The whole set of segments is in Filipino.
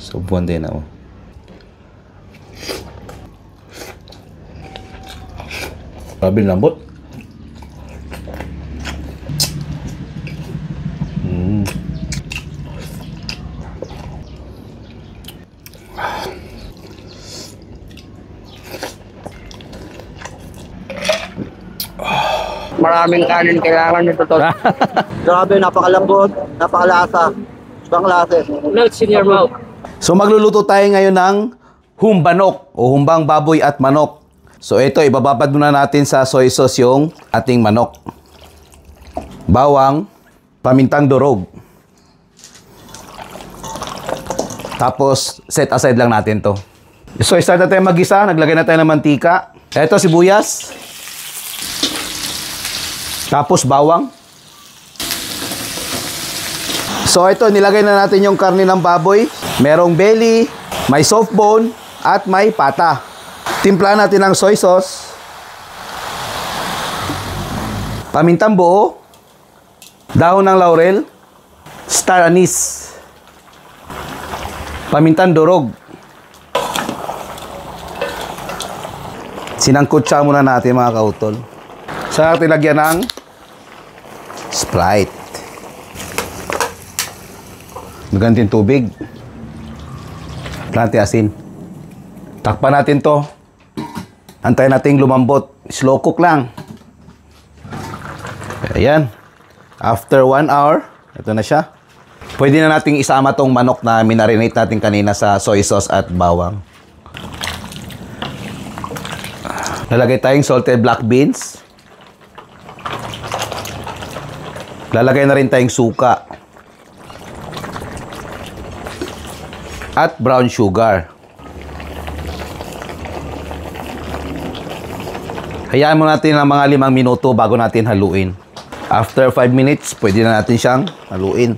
Subuan din ako. Grabe lambot. Maraming kanin kailangan nito to. Grabe, napakalambot, napakalasa. Ibang klase. Melts in your mouth. So magluluto tayo ngayon ng humbanok o humbang baboy at manok. So ito, ibababad muna natin sa soy sauce yung ating manok. Bawang, pamintang durog. Tapos set aside lang natin to. So start na tayo mag-isa, naglagay na tayo ng mantika. Ito sibuyas. Tapos bawang. So ito, nilagay na natin yung karne ng baboy. Merong belly, may soft bone, at may pata. Timpla natin ng soy sauce. Pamintang buo. Dahon ng laurel. Star anise. Pamintang durog. Sinangkutsa muna natin mga kautol. Sa natin lagyan ng Sprite. Maganting tubig. Plante asin. Takpan natin to. Antayin natin lumambot. Slow cook lang. Ayan. After 1 hour, ito na siya. Pwede na nating isama tong manok na minarinate natin kanina sa soy sauce at bawang. Lalagay tayong salted black beans. Lalagay na rin tayong suka. At brown sugar. Hayaan mo natin ng mga 5 minuto bago natin haluin. After 5 minutes, pwede na natin siyang haluin.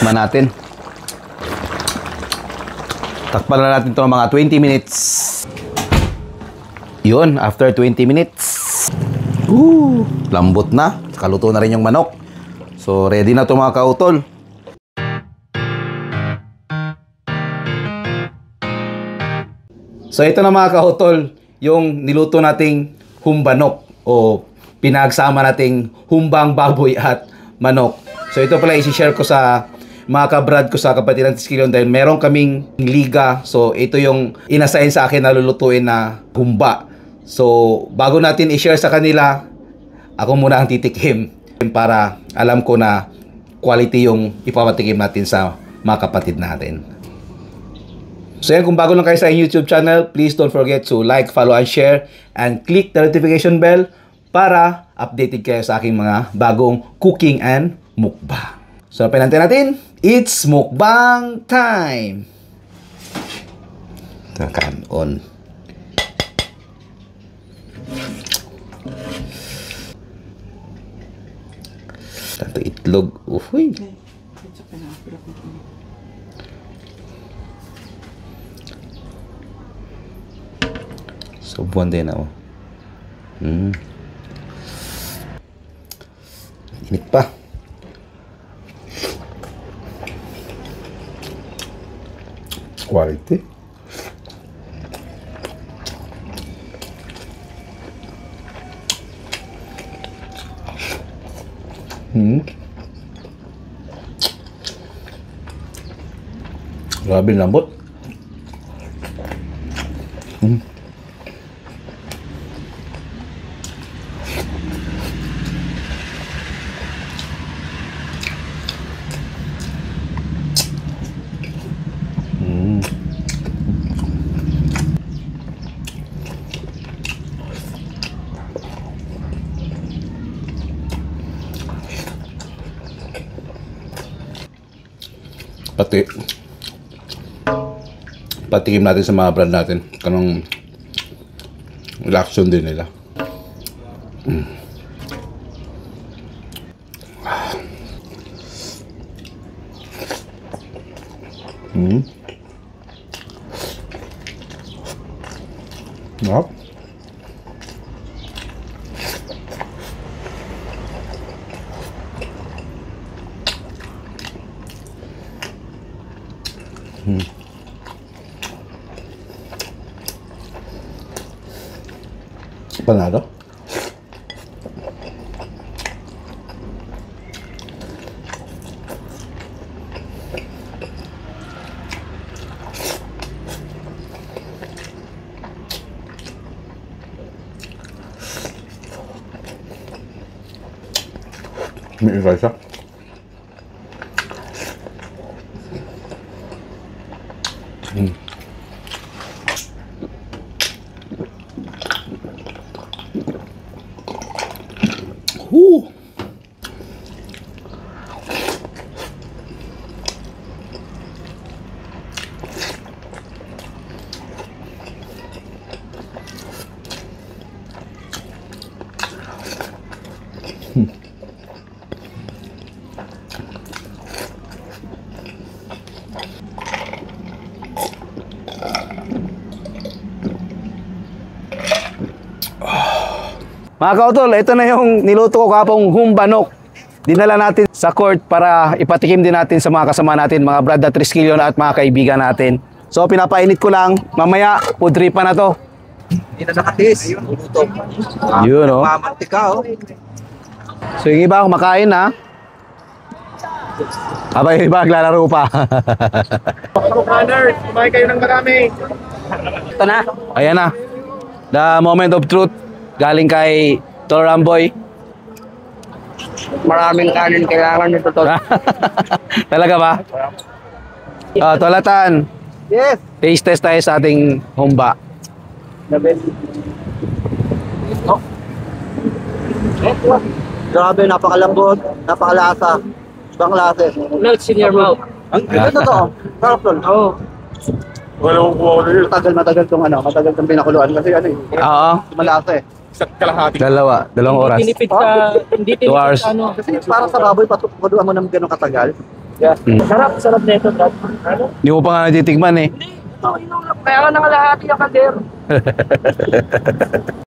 Tikman natin. Takpan na natin ito ng mga 20 minutes. Yun, after 20 minutes. Lambot na. Kaluto na rin yung manok. So, ready na ito mga kautol. So, ito na mga kautol, yung niluto nating humbanok o pinagsama nating humbang baboy at manok. So, ito pala isi-share ko sa mga kabrad ko sa kapatid ng Tiskilyon dahil meron kaming liga. So, ito yung inassign sa akin na lulutuin na humba. So, bago natin i-share sa kanila, ako muna ang titikim para alam ko na quality yung ipapatikim natin sa mga kapatid natin. So yan, kung bago lang kayo sa YouTube channel, please don't forget to like, follow, and share, and click the notification bell para updated kayo sa aking mga bagong cooking and mukbang. So, pinantin natin, it's mukbang time! Kanon. Tanto itlog. Uy. Subuan din ako. Init pa. Quality. Grabe lambot. Patikim natin sa mga brand natin kanong reaction din nila. Yep. Panalo? May isa siya. Woo! Mga kautol, ito na yung niluto ko kapong humbanok. Dinala natin sa court para ipatikim din natin sa mga kasama natin, mga Brad at Triskelion at mga kaibigan natin. So pinapainit ko lang, mamaya pudripan na to. Hindi na nakatis. Luto. Yun oh. Mamantika oh. So yung iba kumakain na. Abay yung iba naglalaro pa. Runners, kumain kayo ng marami. Ito na. Ayan na. The moment of truth galing kay Tol Ramboy. Maraming kanin kailangan nito, Tol. Talaga ba? Tolatan, Yes. taste test tayo sa ating humba. Grabe, napakalambot, napakalasa. Ibang lasa. Melts in your mouth. Ito to. Sarap tol. Oo. Matagal tong pinakuluan kasi ano eh. Oo. Malasa eh. Dalawang oras. Tinipid sa, hindi 2 tinipid hours. sa ano. Kasi para sa baboy, patukuduan mo ng gano'ng katagal. Sarap nito, Dad. Ano? Hindi mo pa nga natitikman eh. Kaya nga nangalahati ang kader.